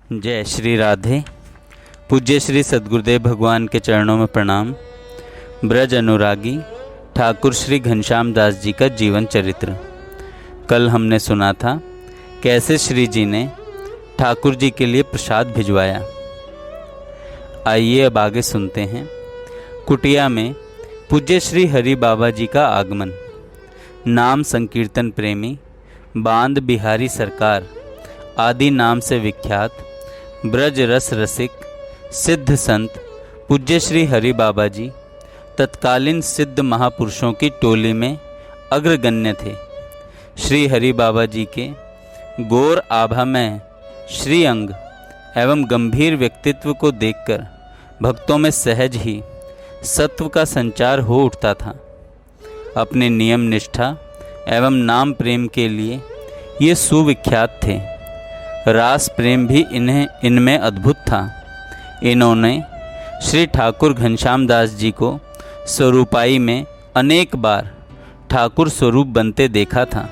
जय श्री राधे। पूज्य श्री सद्गुरुदेव भगवान के चरणों में प्रणाम। ब्रज अनुरागी ठाकुर श्री घनश्याम दास जी का जीवन चरित्र। कल हमने सुना था कैसे श्री जी ने ठाकुर जी के लिए प्रसाद भिजवाया। आइए अब आगे सुनते हैं। कुटिया में पूज्य श्री हरि बाबा जी का आगमन। नाम संकीर्तन प्रेमी, बांध बिहारी सरकार आदि नाम से विख्यात ब्रज रस रसिक सिद्ध संत पूज्य श्री हरि बाबा जी तत्कालीन सिद्ध महापुरुषों की टोली में अग्रगण्य थे। श्री हरि बाबा जी के गौर आभा में श्री अंग एवं गंभीर व्यक्तित्व को देखकर भक्तों में सहज ही सत्व का संचार हो उठता था। अपने नियम निष्ठा एवं नाम प्रेम के लिए ये सुविख्यात थे। रास प्रेम भी इनमें अद्भुत था। इन्होंने श्री ठाकुर घनश्याम दास जी को स्वरूपाई में अनेक बार ठाकुर स्वरूप बनते देखा था।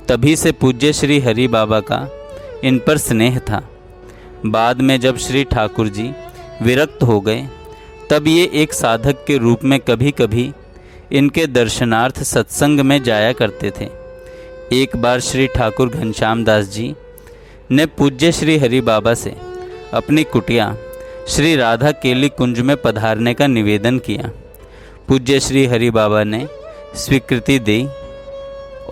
तभी से पूज्य श्री हरि बाबा का इन पर स्नेह था। बाद में जब श्री ठाकुर जी विरक्त हो गए तब ये एक साधक के रूप में कभी कभी इनके दर्शनार्थ सत्संग में जाया करते थे। एक बार श्री ठाकुर घनश्याम दास जी ने पूज्य श्री हरि बाबा से अपनी कुटिया श्री राधा केली कुंज में पधारने का निवेदन किया। पूज्य श्री हरि बाबा ने स्वीकृति दी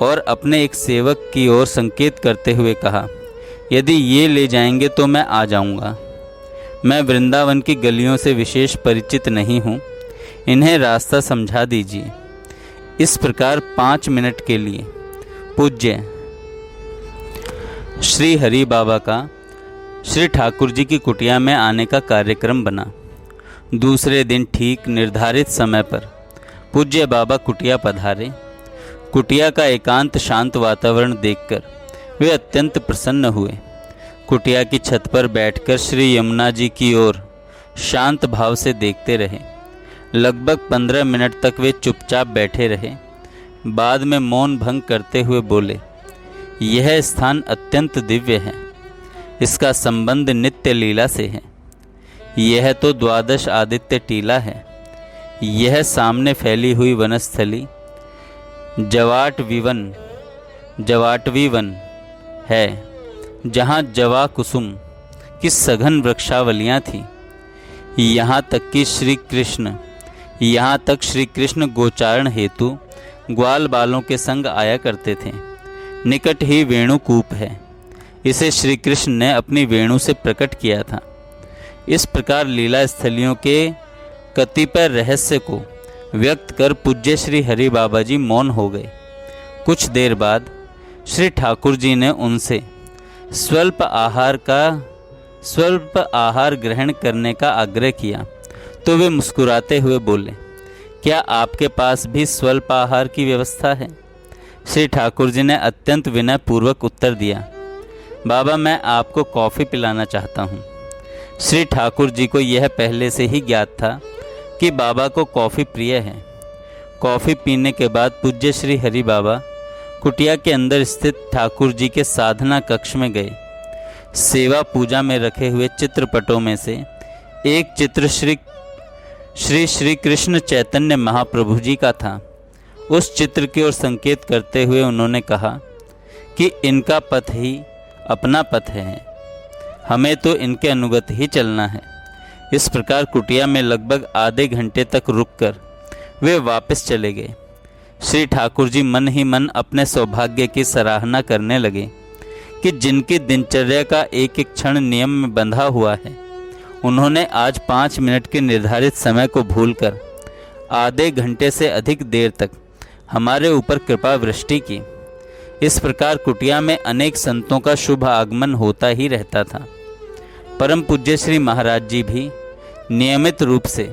और अपने एक सेवक की ओर संकेत करते हुए कहा, यदि ये ले जाएंगे तो मैं आ जाऊंगा। मैं वृंदावन की गलियों से विशेष परिचित नहीं हूँ, इन्हें रास्ता समझा दीजिए। इस प्रकार 5 मिनट के लिए पूज्य श्री हरि बाबा का श्री ठाकुर जी की कुटिया में आने का कार्यक्रम बना। दूसरे दिन ठीक निर्धारित समय पर पूज्य बाबा कुटिया पधारे। कुटिया का एकांत शांत वातावरण देखकर वे अत्यंत प्रसन्न हुए। कुटिया की छत पर बैठकर श्री यमुना जी की ओर शांत भाव से देखते रहे। लगभग 15 मिनट तक वे चुपचाप बैठे रहे। बाद में मौन भंग करते हुए बोले, यह स्थान अत्यंत दिव्य है। इसका संबंध नित्य लीला से है। यह तो 12 आदित्य टीला है। यह सामने फैली हुई वनस्थली जवाटवी वन है, जहाँ जवा कुसुम की सघन वृक्षावलियाँ थी। यहाँ तक श्री कृष्ण गोचारण हेतु ग्वाल बालों के संग आया करते थे। निकट ही वेणु कूप है। इसे श्री कृष्ण ने अपनी वेणु से प्रकट किया था। इस प्रकार लीला स्थलियों के कतिपय रहस्य को व्यक्त कर पूज्य श्री हरि बाबा जी मौन हो गए। कुछ देर बाद श्री ठाकुर जी ने उनसे स्वल्प आहार ग्रहण करने का आग्रह किया तो वे मुस्कुराते हुए बोले, क्या आपके पास भी स्वल्प आहार की व्यवस्था है? श्री ठाकुर जी ने अत्यंत विनय पूर्वक उत्तर दिया, बाबा मैं आपको कॉफ़ी पिलाना चाहता हूँ। श्री ठाकुर जी को यह पहले से ही ज्ञात था कि बाबा को कॉफ़ी प्रिय है। कॉफ़ी पीने के बाद पूज्य श्री हरि बाबा कुटिया के अंदर स्थित ठाकुर जी के साधना कक्ष में गए। सेवा पूजा में रखे हुए चित्रपटों में से एक चित्र श्री कृष्ण चैतन्य महाप्रभु जी का था। उस चित्र की ओर संकेत करते हुए उन्होंने कहा कि इनका पथ ही अपना पथ है, हमें तो इनके अनुगत ही चलना है। इस प्रकार कुटिया में लगभग आधे घंटे तक रुककर वे वापस चले गए। श्री ठाकुर जी मन ही मन अपने सौभाग्य की सराहना करने लगे कि जिनकी दिनचर्या का एक एक क्षण नियम में बंधा हुआ है, उन्होंने आज 5 मिनट के निर्धारित समय को भूलकर आधे घंटे से अधिक देर तक हमारे ऊपर कृपा वृष्टि की। इस प्रकार कुटिया में अनेक संतों का शुभ आगमन होता ही रहता था। परम पूज्य श्री महाराज जी भी नियमित रूप से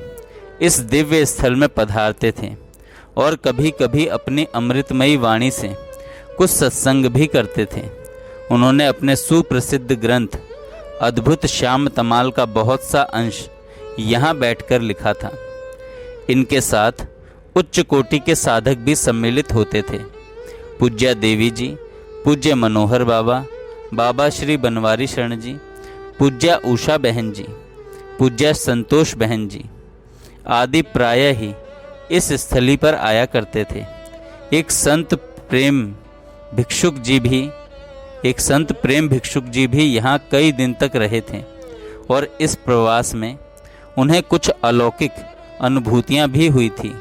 इस दिव्य स्थल में पधारते थे और कभी कभी अपनी अमृतमयी वाणी से कुछ सत्संग भी करते थे। उन्होंने अपने सुप्रसिद्ध ग्रंथ अद्भुत श्याम तमाल का बहुत सा अंश यहाँ बैठकर लिखा था। इनके साथ उच्च कोटि के साधक भी सम्मिलित होते थे। पूज्य देवी जी, पूज्य मनोहर बाबा, बाबा श्री बनवारी शरण जी, पूज्या उषा बहन जी, पूज्या संतोष बहन जी आदि प्रायः ही इस स्थली पर आया करते थे। एक संत प्रेम भिक्षुक जी भी यहाँ कई दिन तक रहे थे और इस प्रवास में उन्हें कुछ अलौकिक अनुभूतियाँ भी हुई थी।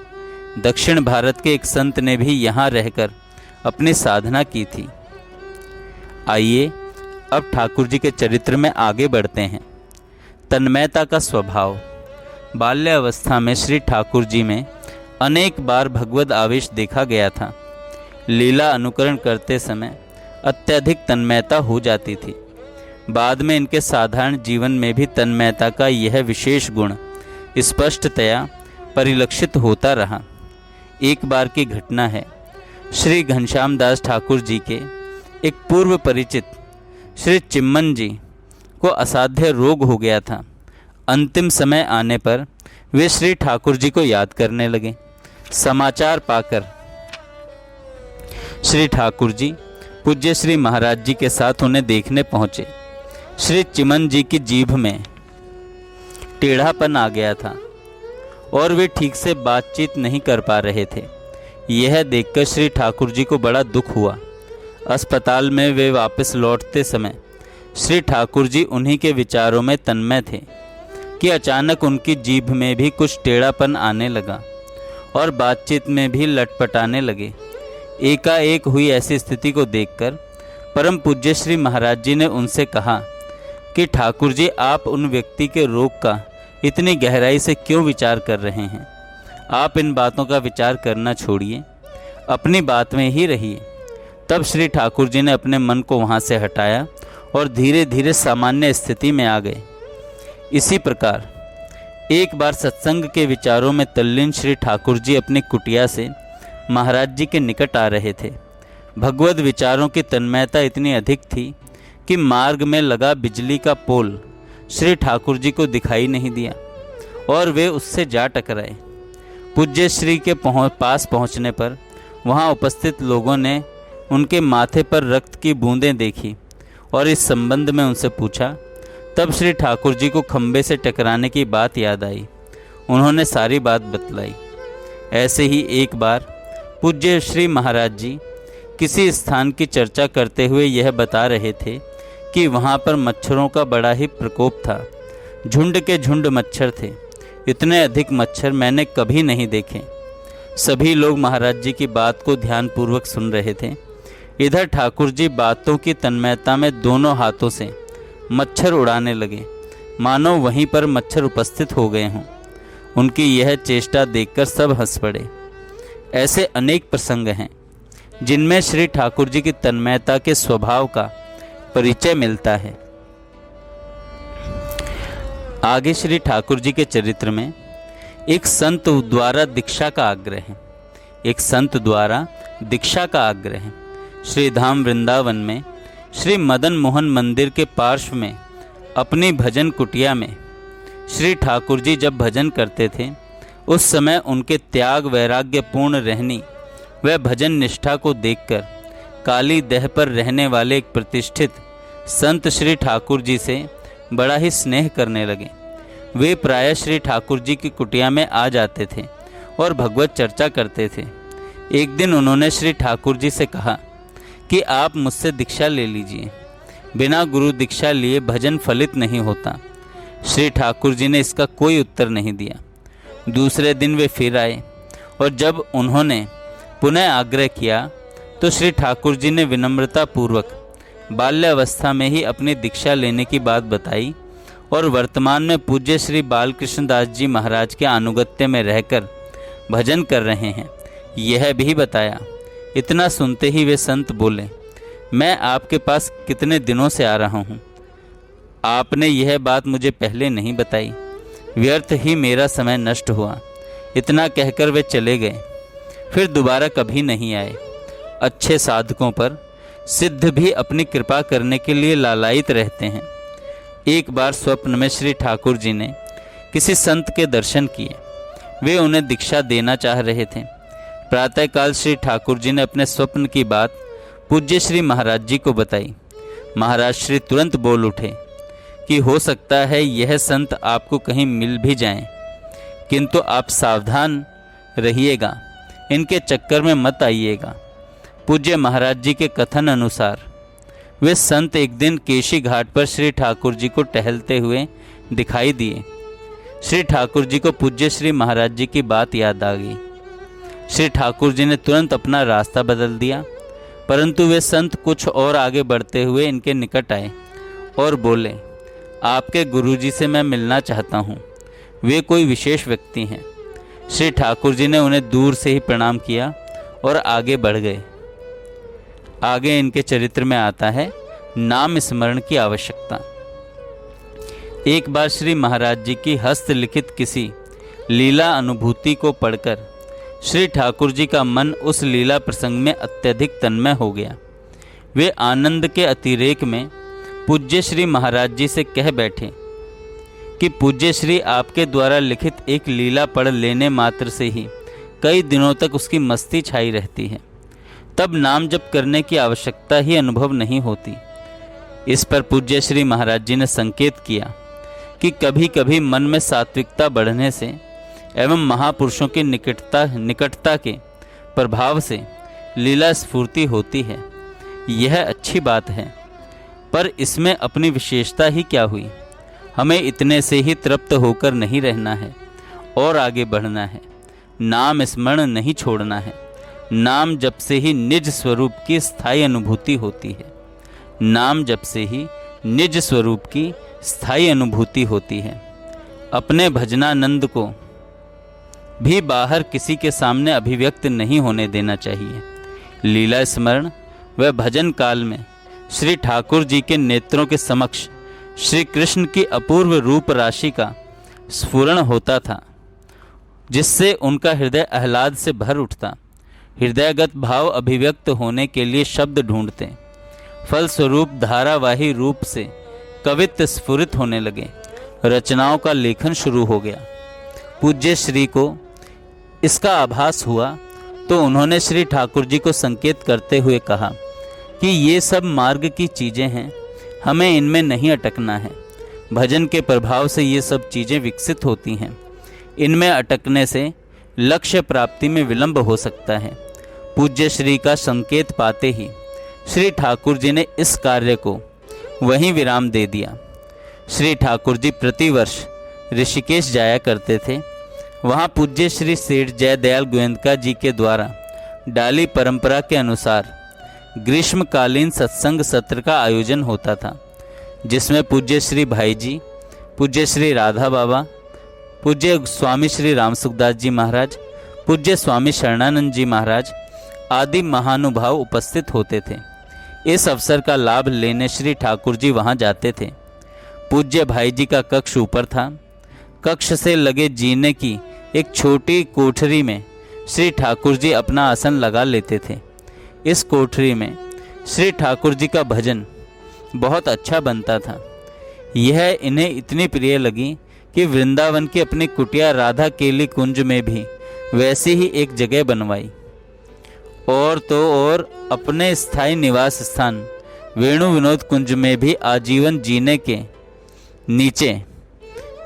दक्षिण भारत के एक संत ने भी यहाँ रहकर अपनी साधना की थी। आइए अब ठाकुर जी के चरित्र में आगे बढ़ते हैं। तन्मयता का स्वभाव। बाल्यावस्था में श्री ठाकुर जी में अनेक बार भगवद आवेश देखा गया था। लीला अनुकरण करते समय अत्यधिक तन्मयता हो जाती थी। बाद में इनके साधारण जीवन में भी तन्मयता का यह विशेष गुण स्पष्टतया परिलक्षित होता रहा। एक बार की घटना है। श्री घनश्याम दास ठाकुर जी के एक पूर्व परिचित श्री चिम्मन जी को असाध्य रोग हो गया था। अंतिम समय आने पर वे श्री ठाकुर जी को याद करने लगे। समाचार पाकर श्री ठाकुर जी पूज्य श्री महाराज जी के साथ उन्हें देखने पहुँचे। श्री चिमन जी की जीभ में टेढ़ापन आ गया था और वे ठीक से बातचीत नहीं कर पा रहे थे। यह देखकर श्री ठाकुर जी को बड़ा दुख हुआ। अस्पताल में वे वापस लौटते समय श्री ठाकुर जी उन्हीं के विचारों में तन्मय थे कि अचानक उनकी जीभ में भी कुछ टेढ़ापन आने लगा और बातचीत में भी लटपटाने लगे। एकाएक हुई ऐसी स्थिति को देखकर परम पूज्य श्री महाराज जी ने उनसे कहा कि ठाकुर जी, आप उन व्यक्ति के रोग का इतनी गहराई से क्यों विचार कर रहे हैं? आप इन बातों का विचार करना छोड़िए, अपनी बात में ही रहिए। तब श्री ठाकुर जी ने अपने मन को वहाँ से हटाया और धीरे धीरे सामान्य स्थिति में आ गए। इसी प्रकार एक बार सत्संग के विचारों में तल्लीन श्री ठाकुर जी अपनी कुटिया से महाराज जी के निकट आ रहे थे। भगवद विचारों की तन्मयता इतनी अधिक थी कि मार्ग में लगा बिजली का पोल श्री ठाकुर जी को दिखाई नहीं दिया और वे उससे जा टकराए। पूज्य श्री के पास पहुंचने पर वहां उपस्थित लोगों ने उनके माथे पर रक्त की बूंदें देखी और इस संबंध में उनसे पूछा। तब श्री ठाकुर जी को खंबे से टकराने की बात याद आई। उन्होंने सारी बात बतलाई। ऐसे ही एक बार पूज्य श्री महाराज जी किसी स्थान की चर्चा करते हुए यह बता रहे थे कि वहाँ पर मच्छरों का बड़ा ही प्रकोप था। झुंड के झुंड मच्छर थे। इतने अधिक मच्छर मैंने कभी नहीं देखे। सभी लोग महाराज जी की बात को ध्यानपूर्वक सुन रहे थे। इधर ठाकुर जी बातों की तन्मयता में दोनों हाथों से मच्छर उड़ाने लगे, मानो वहीं पर मच्छर उपस्थित हो गए हों। उनकी यह चेष्टा देखकर सब हंस पड़े। ऐसे अनेक प्रसंग हैं जिनमें श्री ठाकुर जी की तन्मयता के स्वभाव का परिचय मिलता है। आगे श्री ठाकुर जी के चरित्र में एक संत द्वारा दीक्षा का आग्रह है। श्री धाम वृंदावन में श्री मदन मोहन मंदिर के पार्श्व में अपनी भजन कुटिया में श्री ठाकुर जी जब भजन करते थे, उस समय उनके त्याग वैराग्य पूर्ण रहनी व भजन निष्ठा को देखकर काली देह पर रहने वाले एक प्रतिष्ठित संत श्री ठाकुर जी से बड़ा ही स्नेह करने लगे। वे प्रायः श्री ठाकुर जी की कुटिया में आ जाते थे और भगवत चर्चा करते थे। एक दिन उन्होंने श्री ठाकुर जी से कहा कि आप मुझसे दीक्षा ले लीजिए, बिना गुरु दीक्षा लिए भजन फलित नहीं होता। श्री ठाकुर जी ने इसका कोई उत्तर नहीं दिया। दूसरे दिन वे फिर आए और जब उन्होंने पुनः आग्रह किया तो श्री ठाकुर जी ने विनम्रतापूर्वक बाल्यावस्था में ही अपनी दीक्षा लेने की बात बताई और वर्तमान में पूज्य श्री बालकृष्ण दास जी महाराज के अनुगत्य में रहकर भजन कर रहे हैं, यह भी बताया। इतना सुनते ही वे संत बोले, मैं आपके पास कितने दिनों से आ रहा हूँ, आपने यह बात मुझे पहले नहीं बताई, व्यर्थ ही मेरा समय नष्ट हुआ। इतना कहकर वे चले गए, फिर दोबारा कभी नहीं आए। अच्छे साधकों पर सिद्ध भी अपनी कृपा करने के लिए लालायित रहते हैं। एक बार स्वप्न में श्री ठाकुर जी ने किसी संत के दर्शन किए। वे उन्हें दीक्षा देना चाह रहे थे। प्रातःकाल श्री ठाकुर जी ने अपने स्वप्न की बात पूज्य श्री महाराज जी को बताई। महाराज श्री तुरंत बोल उठे कि हो सकता है यह संत आपको कहीं मिल भी जाएं, किंतु आप सावधान रहिएगा, इनके चक्कर में मत आइएगा। पूज्य महाराज जी के कथन अनुसार वे संत एक दिन केशी घाट पर श्री ठाकुर जी को टहलते हुए दिखाई दिए। श्री ठाकुर जी को पूज्य श्री महाराज जी की बात याद आ गई। श्री ठाकुर जी ने तुरंत अपना रास्ता बदल दिया, परंतु वे संत कुछ और आगे बढ़ते हुए इनके निकट आए और बोले, आपके गुरुजी से मैं मिलना चाहता हूँ, वे कोई विशेष व्यक्ति हैं। श्री ठाकुर जी ने उन्हें दूर से ही प्रणाम किया और आगे बढ़ गए। आगे इनके चरित्र में आता है नाम स्मरण की आवश्यकता। एक बार श्री महाराज जी की हस्तलिखित किसी लीला अनुभूति को पढ़कर श्री ठाकुर जी का मन उस लीला प्रसंग में अत्यधिक तन्मय हो गया। वे आनंद के अतिरेक में पूज्य श्री महाराज जी से कह बैठे कि पूज्य श्री आपके द्वारा लिखित एक लीला पढ़ लेने मात्र से ही कई दिनों तक उसकी मस्ती छाई रहती है, तब नाम जप करने की आवश्यकता ही अनुभव नहीं होती। इस पर पूज्य श्री महाराज जी ने संकेत किया कि कभी कभी मन में सात्विकता बढ़ने से एवं महापुरुषों की निकटता के प्रभाव से लीला स्फूर्ति होती है। यह अच्छी बात है, पर इसमें अपनी विशेषता ही क्या हुई। हमें इतने से ही तृप्त होकर नहीं रहना है और आगे बढ़ना है। नाम स्मरण नहीं छोड़ना है। नाम जप से ही निज स्वरूप की स्थायी अनुभूति होती है। नाम जप से ही निज स्वरूप की स्थायी अनुभूति होती है। अपने भजनानंद को भी बाहर किसी के सामने अभिव्यक्त नहीं होने देना चाहिए। लीला स्मरण व भजन काल में श्री ठाकुर जी के नेत्रों के समक्ष श्री कृष्ण की अपूर्व रूप राशि का स्फुरण होता था, जिससे उनका हृदय आह्लाद से भर उठता। हृदयगत भाव अभिव्यक्त होने के लिए शब्द ढूंढते, फलस्वरूप धारावाही रूप से कवित्व स्फुरित होने लगे। रचनाओं का लेखन शुरू हो गया। पूज्य श्री को इसका आभास हुआ तो उन्होंने श्री ठाकुर जी को संकेत करते हुए कहा कि ये सब मार्ग की चीज़ें हैं, हमें इनमें नहीं अटकना है। भजन के प्रभाव से ये सब चीज़ें विकसित होती हैं, इनमें अटकने से लक्ष्य प्राप्ति में विलंब हो सकता है। पूज्य श्री का संकेत पाते ही श्री ठाकुर जी ने इस कार्य को वहीं विराम दे दिया। श्री ठाकुर जी प्रतिवर्ष ऋषिकेश जाया करते थे। वहाँ पूज्य श्री सेठ जयदयाल गोयंदका जी के द्वारा डाली परंपरा के अनुसार ग्रीष्मकालीन सत्संग सत्र का आयोजन होता था, जिसमें पूज्य श्री भाई जी, पूज्य श्री राधा बाबा, पूज्य स्वामी श्री रामसुखदास जी महाराज, पूज्य स्वामी शरणानंद जी महाराज आदि महानुभाव उपस्थित होते थे। इस अवसर का लाभ लेने श्री ठाकुर जी वहाँ जाते थे। पूज्य भाई जी का कक्ष ऊपर था। कक्ष से लगे जीने की एक छोटी कोठरी में श्री ठाकुर जी अपना आसन लगा लेते थे। इस कोठरी में श्री ठाकुर जी का भजन बहुत अच्छा बनता था। यह इन्हें इतनी प्रिय लगी कि वृंदावन की अपनी कुटिया राधा केली कुंज में भी वैसी ही एक जगह बनवाई, और तो और अपने स्थायी निवास स्थान वेणु विनोद कुंज में भी आजीवन जीने के नीचे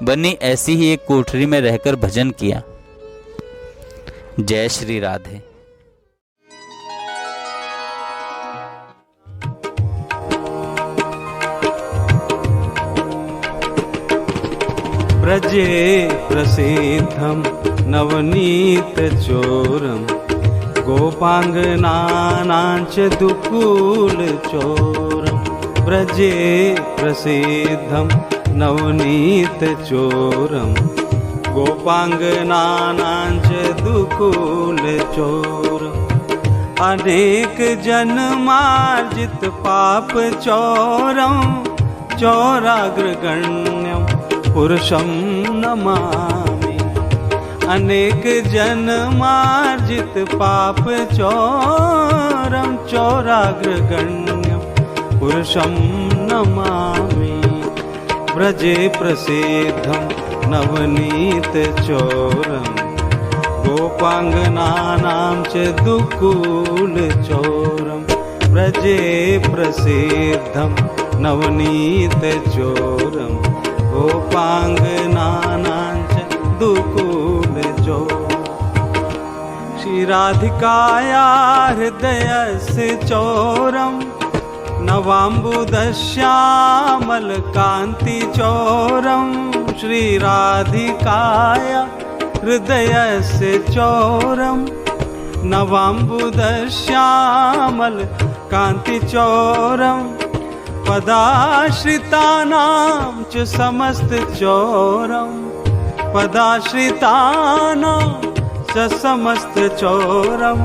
बनी ऐसी ही एक कोठरी में रहकर भजन किया। जय श्री राधे। ब्रजे प्रसिद्धं नवनीत चोरं गोपांगनानांच दुकूल चोरं। ब्रजे प्रसिद्धं नवनीत चोरं गोपांगनानांच दुकूल चोरं। अनेक जन्मार्जित पाप चोरं चोराग्रगण्यं पुरुषं नमामि। अनेक जन्मार्जित पाप चोरं चोराग्रगण्यं पुरुषं नमामि। ब्रजे प्रसिद्धं नवनीत चोरं गोपांगनानां च दुकूल चोरं। ब्रजे प्रसिद्धं नवनीत चोरं गोपाङ्गनानाञ्च दुकूलचोरम् श्रीराधिकाया हृदयस्य चोरम् नवाम्बुदश्यामलकान्तिचोरम् श्रीराधिकाया हृदयस्य चोरम् नवाम्बुदश्यामलकान्तिचोरम् पदाश्रितानां च समस्तचोरम् पदाश्रितानां च समस्तचोरम्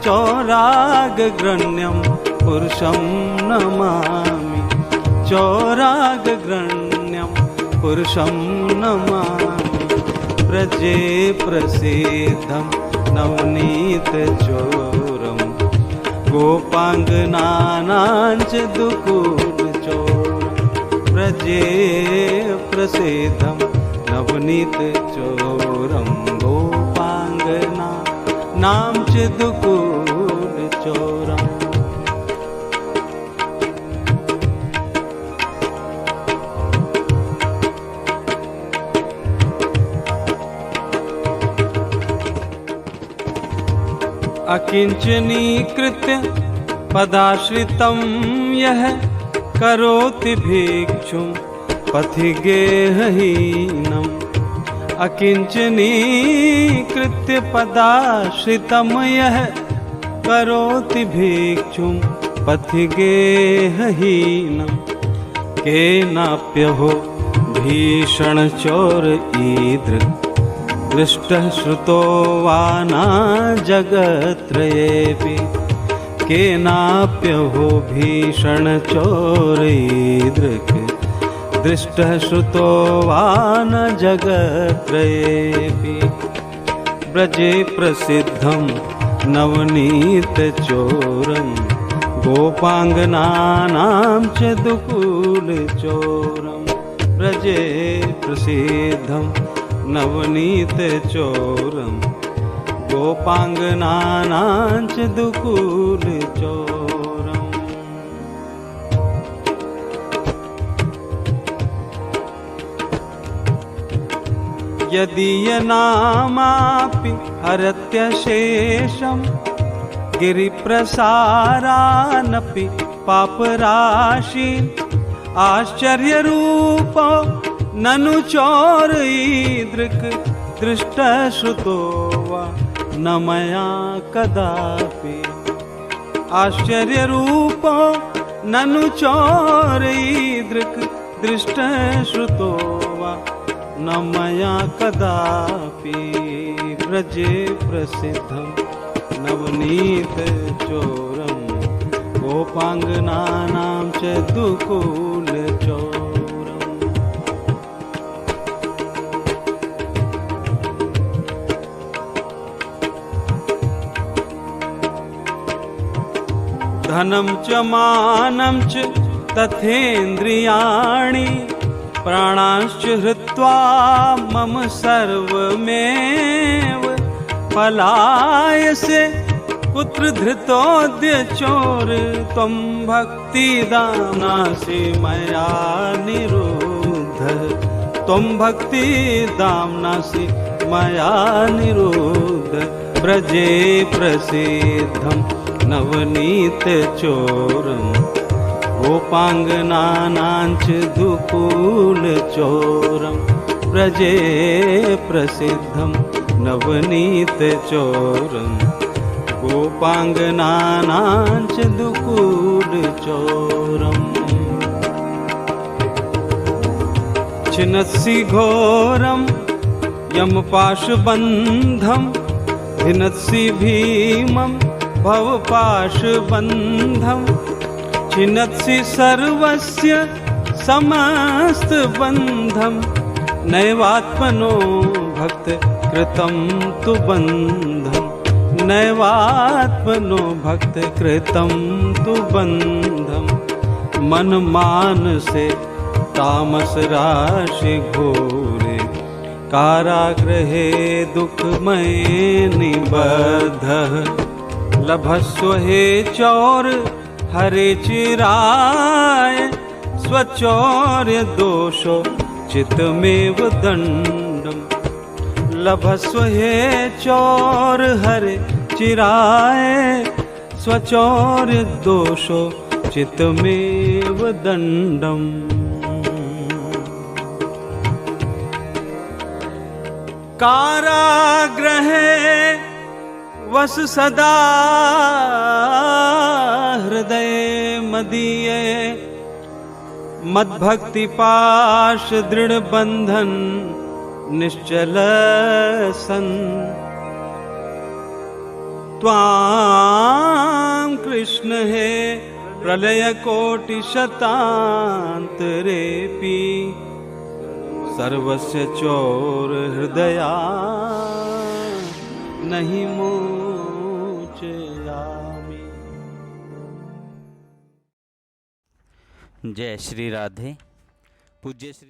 चोरागग्रण्यं पुरुषं नमामि चोरागग्रण्यं पुरुषं नमामि व्रजे प्रसिद्धं नवनीतचोरम् गोपाङ्गनानाञ्च दुकूलचोरम् व्रजे प्रसिद्धं नवनीतचोरं गोपाङ्गनानां च दुकूलचोरम् अकिंचनीकृत्य पदाश्रितं यः करोति भिक्षुं पथिगेहहीनम् अकिंचनीकृत्य पदाश्रितं यः करोति भिक्षुं पथिगेहहीनम् केनाप्यहो भीषणचोर ईदृक् दृष्टः श्रुतो वा न जगत्त्रयेऽपि केनाप्यहो भीषणचोरैदृक् दृष्टः श्रुतो वा न जगत्त्रयेऽपि व्रजे प्रसिद्धं नवनीतचोरं गोपाङ्गनानां च दुकूलचोरं व्रजे प्रसिद्धं नवनीतचोरं गोपाङ्गनानां च दुकूलचोरम् यदीयनामापि हरत्यशेषं गिरिप्रसारानपि पापराशि आश्चर्यरूपो ननु चोरईदृक् दृष्टश्रुतो वा न मया कदापि आश्चर्यरूपो ननु चोरईदृक् दृष्टश्रुतो वा न मया कदापि व्रजे प्रसिद्धं नवनीतचोरं गोपाङ्गनानां च दुकूलचोरम् धनं च मानं च तथेन्द्रियाणि प्राणांश्च हृत्वा मम सर्वमेव पलायसे पुत्रधृतोऽद्य चोर त्वं भक्तिदाम्नासि मया निरुद्धः त्वं भक्तिदाम्नासि मया निरुद्धः व्रजे प्रसिद्धं नवनीतचोरं गोपाङ्गनानां च दुकूलचोरं व्रजे प्रसिद्धं नवनीतचोरं गोपाङ्गनानां च दुकूलचोरम् छिन्नत्सि घोरं यमपाशबन्धं भिन्नत्सि भीमं भवपाशबन्धं छिन्नत्सि सर्वस्य समस्तबन्धं नैवात्मनो भक्तकृतं तु बन्धं नैवात्मनो भक्तकृतं तु बन्धं मन मानसे तामस राशि घोरे कारागृहे दुःखमये निबद्धः लभस्व हे चौर हरे चिराय स्वचौर्य दोषो चित्तमेव दण्डं लभस्व हे चौर हरे चिराय स्वचौर्य दोषो चित्तमेव दण्डम्। कारागृहे वस सदा हृदय मदीये मद्भक्ति पाश दृढ़ बंधन निश्चल सन। त्वां कृष्ण हे प्रलय कोटि शतान्तरेऽपि सर्वस्य चोर हृदया नहीं मोचयामि। जय श्री राधे। पूज्य श्री